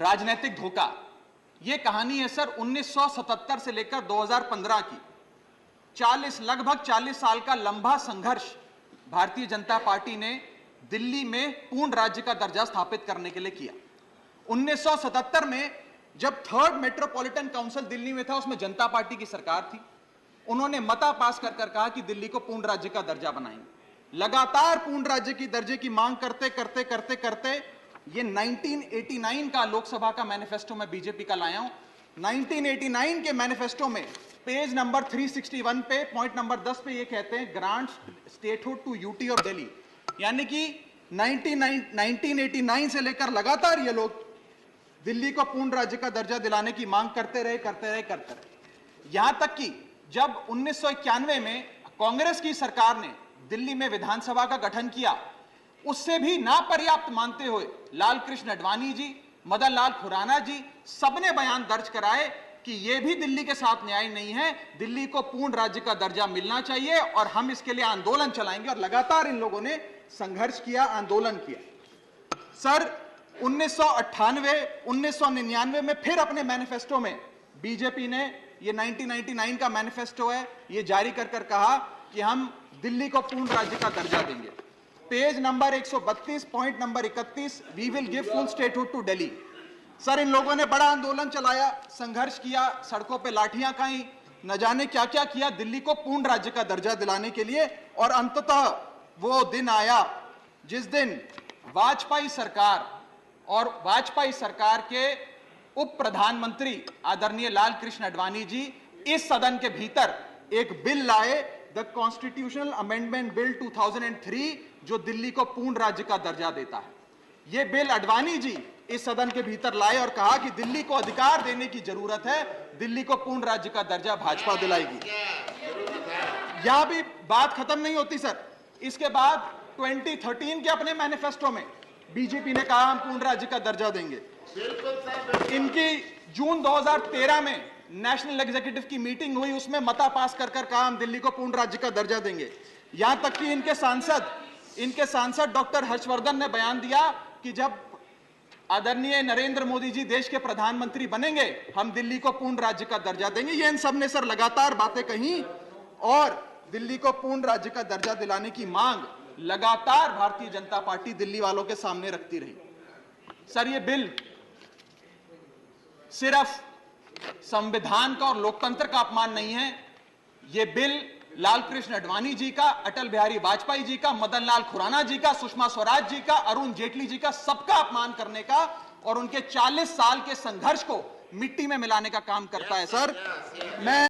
राजनीतिक धोखा। यह कहानी है सर 1977 से लेकर 2015 की। लगभग 40 साल का लंबा संघर्ष भारतीय जनता पार्टी ने दिल्ली में पूर्ण राज्य का दर्जा स्थापित करने के लिए किया। 1977 में जब थर्ड मेट्रोपॉलिटन काउंसिल दिल्ली में था, उसमें जनता पार्टी की सरकार थी। उन्होंने मता पास कर कहा कि दिल्ली को पूर्ण राज्य का दर्जा बनाएंगे। लगातार पूर्ण राज्य की दर्जे की मांग करते करते करते करते ये 1989 का लोकसभा का मैनिफेस्टो मैं बीजेपी का लाया हूं। 1989 के मैनिफेस्टो में पेज नंबर 361 पे पॉइंट नंबर 10 पे ये कहते हैं, grant statehood to UT of Delhi. यानी कि 1989 से लेकर लगातार ये लोग दिल्ली को पूर्ण राज्य का दर्जा दिलाने की मांग करते रहे। यहां तक कि जब 1991 में कांग्रेस की सरकार ने दिल्ली में विधानसभा का गठन किया, उससे भी ना पर्याप्त मानते हुए लाल कृष्ण आडवाणी जी, मदन लाल खुराना जी सबने बयान दर्ज कराए कि यह भी दिल्ली के साथ न्याय नहीं है, दिल्ली को पूर्ण राज्य का दर्जा मिलना चाहिए और हम इसके लिए आंदोलन चलाएंगे। और लगातार इन लोगों ने संघर्ष किया, आंदोलन किया। सर 1998, 1999 में फिर अपने मैनिफेस्टो में बीजेपी ने, ये 1999 का मैनिफेस्टो है, ये जारी कर कहा कि हम दिल्ली को पूर्ण राज्य का दर्जा देंगे। Page number 132 point number 31, we will give full statehood to Delhi. Sir इन लोगों ने बड़ा आंदोलन चलाया, संघर्ष किया, सड़कों पे लाठियां खाई, न जाने क्या क्या किया दिल्ली को पूर्ण राज्य का दर्जा दिलाने के लिए। और अंततः वो दिन आया जिस दिन वाजपेयी सरकार और वाजपेयी सरकार के उप प्रधानमंत्री आदरणीय लाल कृष्ण आडवाणी जी इस सदन के भीतर एक बिल लाए, द कॉन्स्टिट्यूशनल अमेंडमेंट बिल 2003, जो दिल्ली को पूर्ण राज्य का दर्जा देता है। यह बिल आडवाणी जी इस सदन के भीतर लाए और कहा कि दिल्ली को अधिकार देने की जरूरत है, दिल्ली को पूर्ण राज्य का दर्जा भाजपा दिलाएगी। यहां भी बात खत्म नहीं होती सर। इसके बाद 2013 के अपने मैनिफेस्टो में बीजेपी ने कहा हम पूर्ण राज्य का दर्जा देंगे। इनकी जून 2013 में नेशनल एग्जीक्यूटिव की मीटिंग हुई, उसमें मता पास कर कहा हम दिल्ली को पूर्ण राज्य का दर्जा देंगे। यहां तक कि इनके सांसद डॉक्टर हर्षवर्धन ने बयान दिया कि जब आदरणीय नरेंद्र मोदी जी देश के प्रधानमंत्री बनेंगे हम दिल्ली को पूर्ण राज्य का दर्जा देंगे। ये इन सब ने सर लगातार बातें कही और दिल्ली को पूर्ण राज्य का दर्जा दिलाने की मांग लगातार भारतीय जनता पार्टी दिल्ली वालों के सामने रखती रही। सर ये बिल सिर्फ संविधान का और लोकतंत्र का अपमान नहीं है, ये बिल लाल कृष्ण आडवाणी जी का, अटल बिहारी वाजपेयी जी का, मदन लाल खुराना जी का, सुषमा स्वराज जी का, अरुण जेटली जी का, सबका अपमान करने का और उनके 40 साल के संघर्ष को मिट्टी में मिलाने का काम करता है। सर मैं